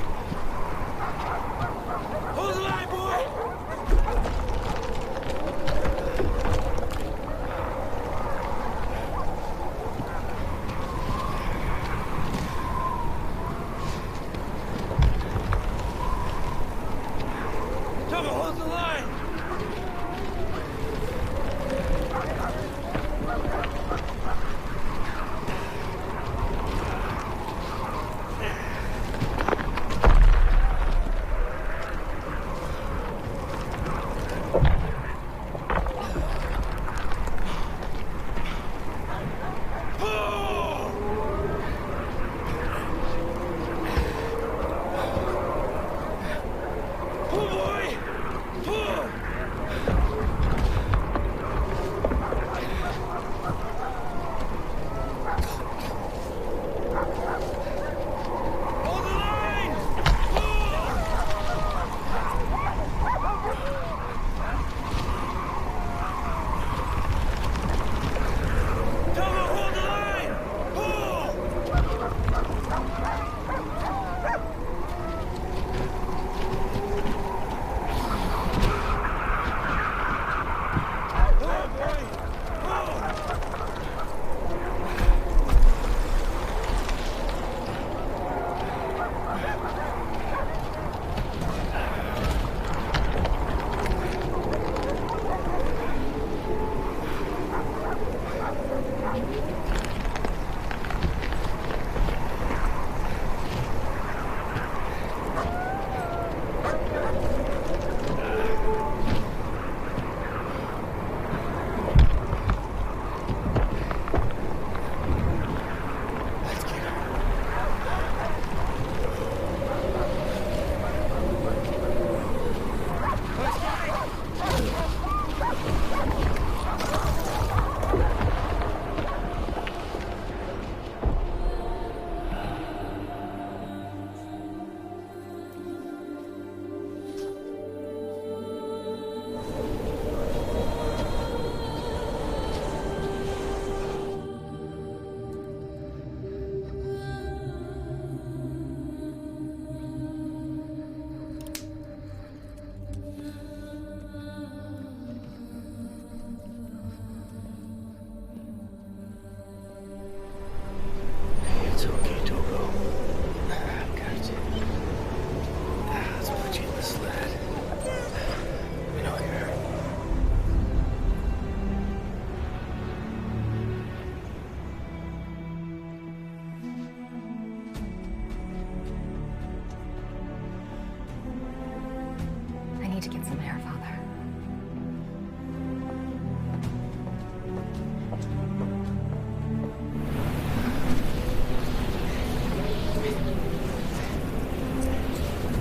need some air, Father.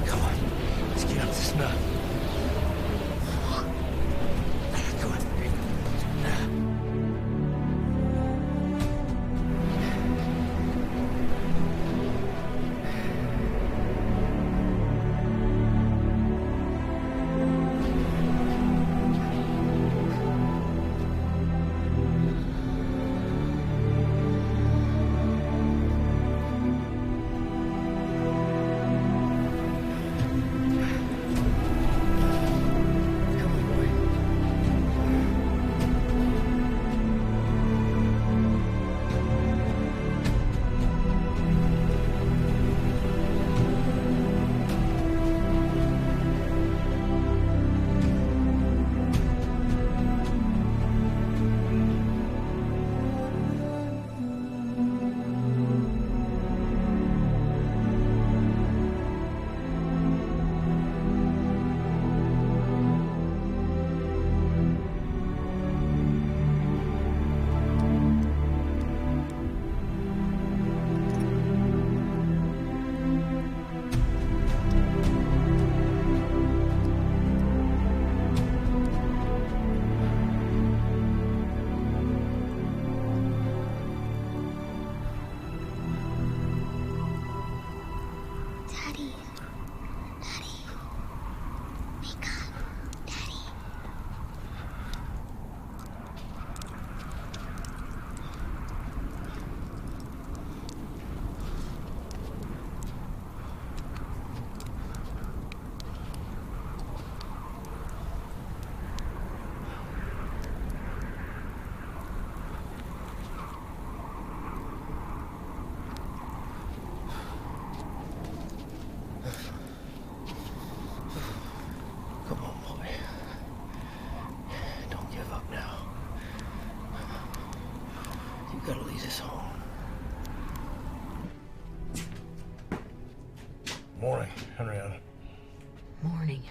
Come on, let's get up this mountain. Gotta lead us home. Morning, Henrietta. Morning.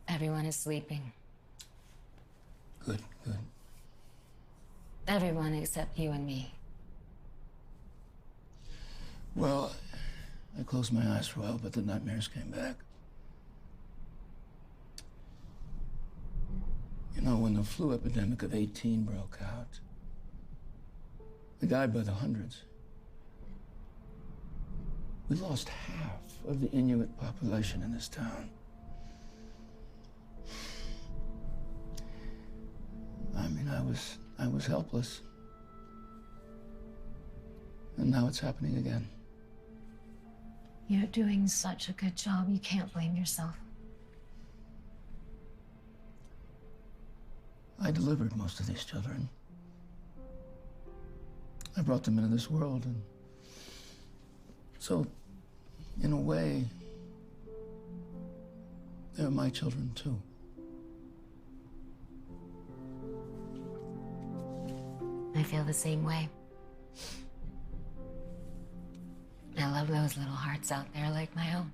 Everyone is sleeping. Good, good. Everyone except you and me. Well, I closed my eyes for a while, but the nightmares came back. You know, when the flu epidemic of 18 broke out, they died by the hundreds. We lost half of the Inuit population in this town. I mean, I was helpless. And now it's happening again. You're doing such a good job, you can't blame yourself. I delivered most of these children. I brought them into this world, and so, in a way, they're my children too. I feel the same way. I love those little hearts out there like my own.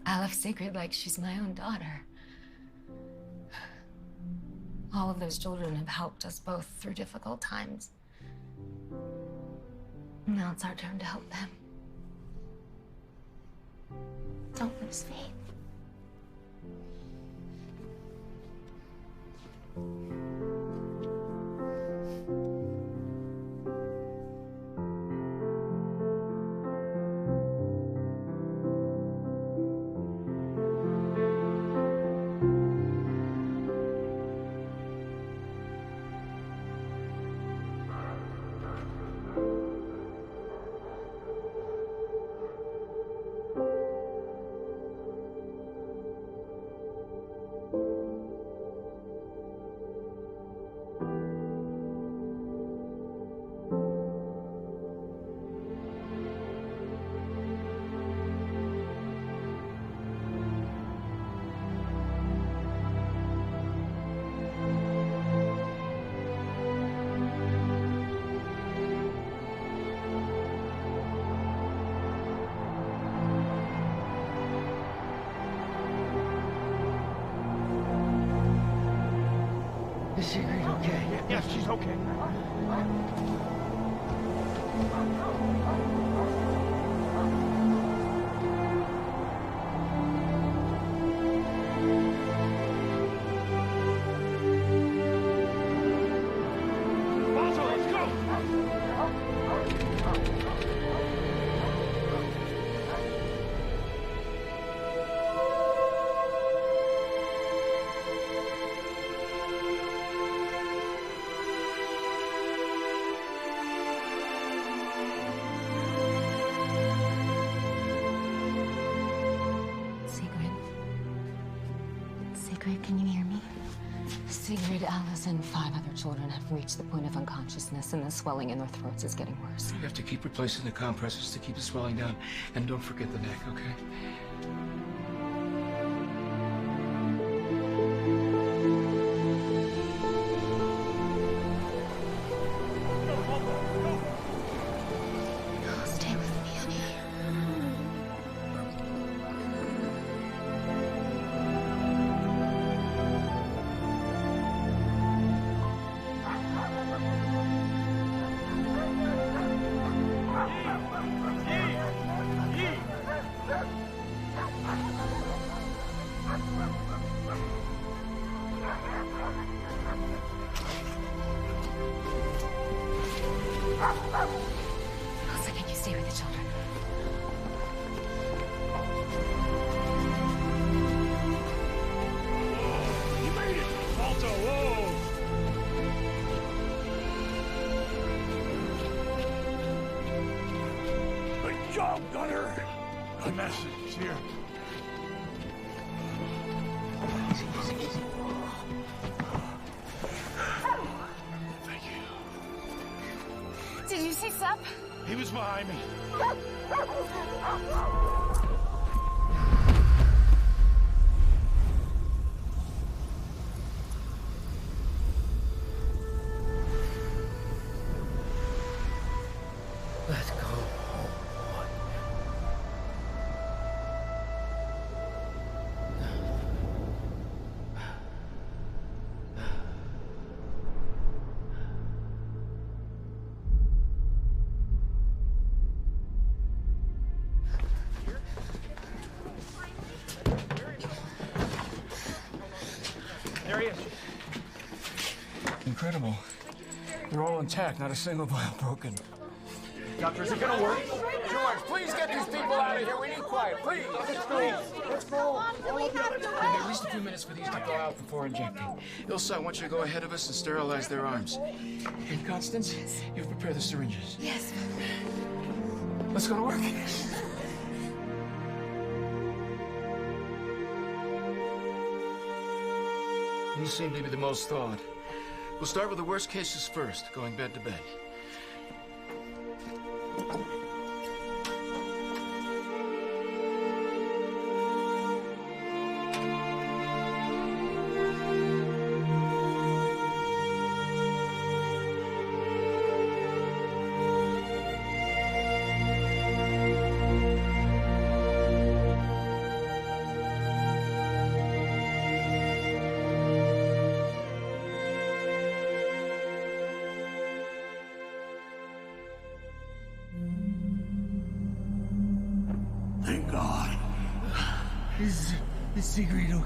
I love Sigrid like she's my own daughter. All of those children have helped us both through difficult times. Now it's our turn to help them. Don't lose faith. Is Sigrid okay? Yes, she's okay. Sigrid, can you hear me? Sigrid, Alice, and 5 other children have reached the point of unconsciousness, and the swelling in their throats is getting worse. You have to keep replacing the compressors to keep the swelling down. And don't forget the neck, okay? Stay with me, honey. Elsa, can you stay with the children? You made it! Walter, whoa! Good job, Gunner. A message here. Thank you. Did you see Sep? He was behind me. Let's go. There he is. Incredible. They're all intact, not a single vial broken. Doctor, is it gonna work? George, please get these people out of here. We need quiet, please. Let's go. We need at least a few minutes for these to go out before injecting. Ilsa, I want you to go ahead of us and sterilize their arms. And Constance, you prepare the syringes. Yes. Let's go to work. You seem to be the most thawed. We'll start with the worst cases first, going bed to bed. Thank God. Is Sigrid okay?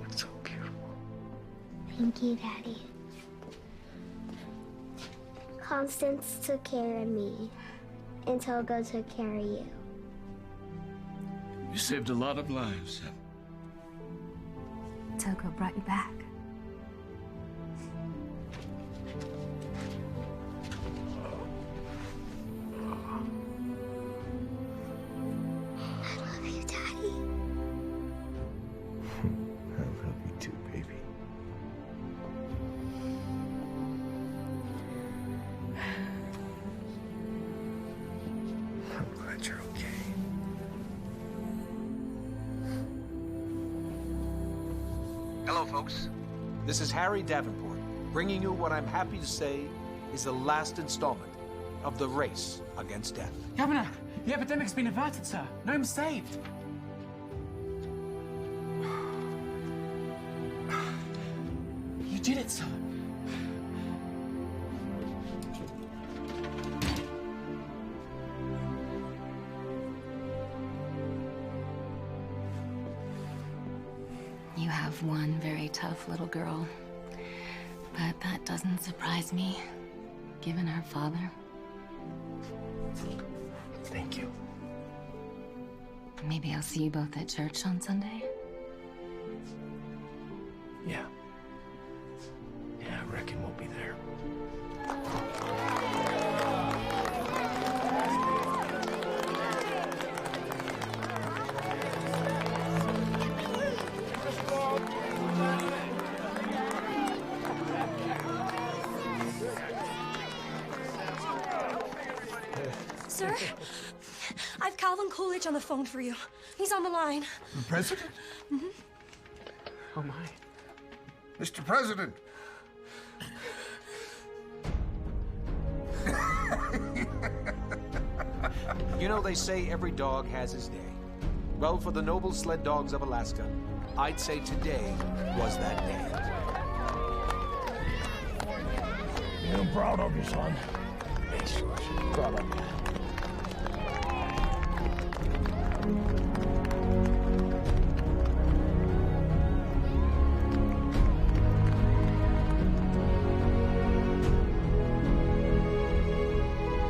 It's so beautiful. Thank you, Daddy. Constance took care of me, and Togo took care of you. You saved a lot of lives, Seb. Togo brought you back. I love you, Daddy. I love you too, baby. I'm glad you're okay. Hello, folks. This is Harry Davenport, bringing you what I'm happy to say is the last installment of the race against death. Governor, the epidemic's been averted, sir. Nome's saved. You did it, sir. You have one very tough little girl. But that doesn't surprise me, given her father. Thank you. Maybe I'll see you both at church on Sunday? Yeah. Yeah, I reckon we'll be there. Sir, I've Calvin Coolidge on the phone for you. He's on the line. The president? Mm-hmm. Oh, my. Mr. President. You know, they say every dog has his day. Well, for the noble sled dogs of Alaska, I'd say today was that day. Yeah, I'm proud of you, son. Thanks, George. Proud of you.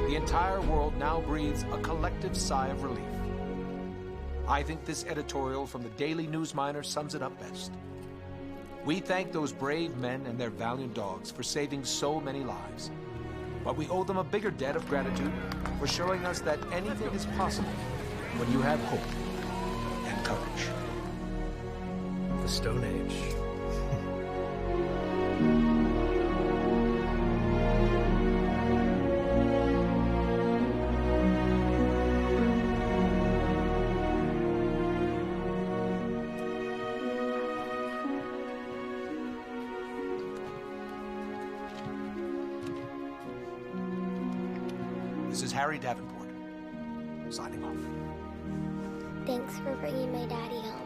The entire world now breathes a collective sigh of relief. I think this editorial from the Daily News Miner sums it up best. We thank those brave men and their valiant dogs for saving so many lives. But we owe them a bigger debt of gratitude for showing us that anything is possible when you have hope and courage. The Stone Age. This is Harry Davenport, signing off. Thanks for bringing my daddy home.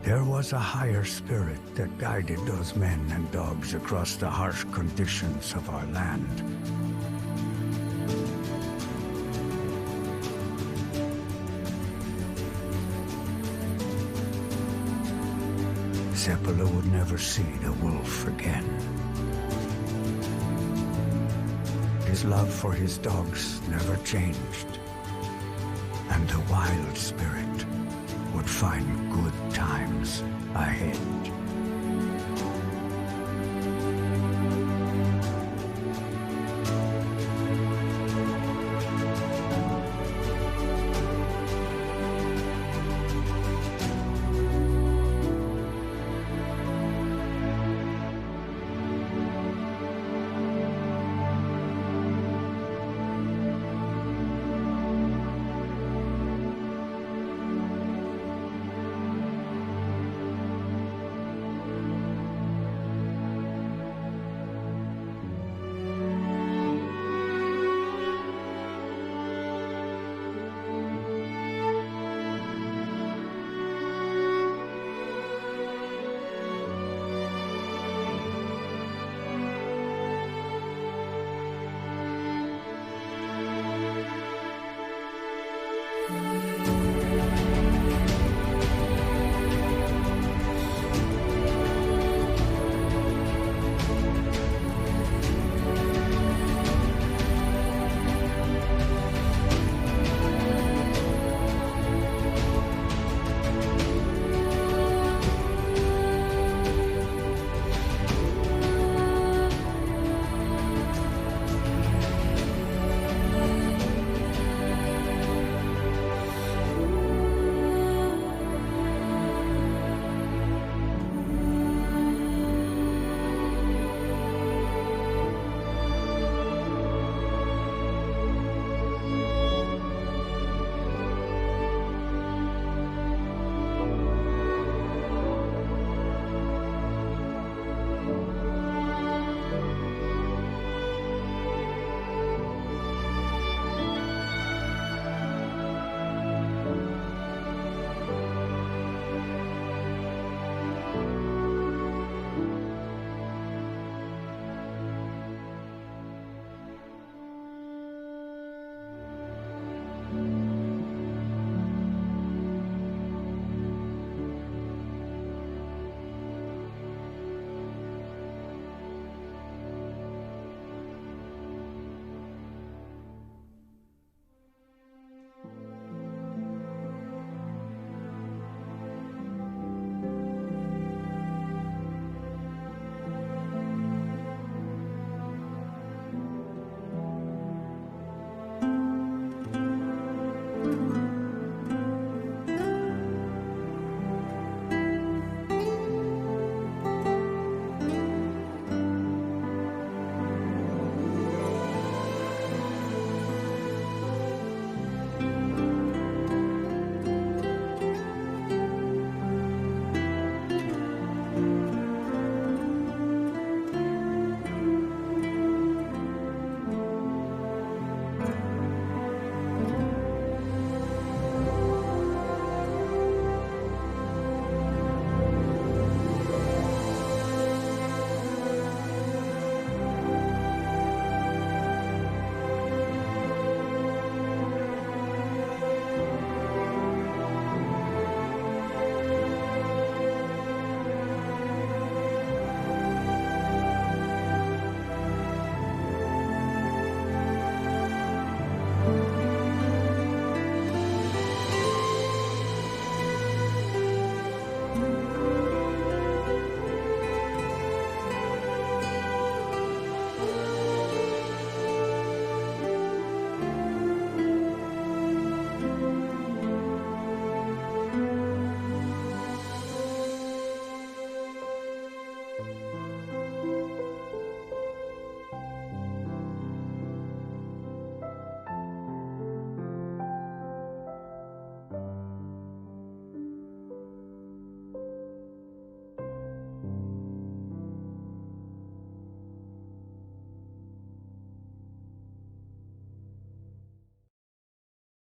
There was a higher spirit that guided those men and dogs across the harsh conditions of our land. Seppala would never see the wolf again. His love for his dogs never changed, and the wild spirit would find good times ahead.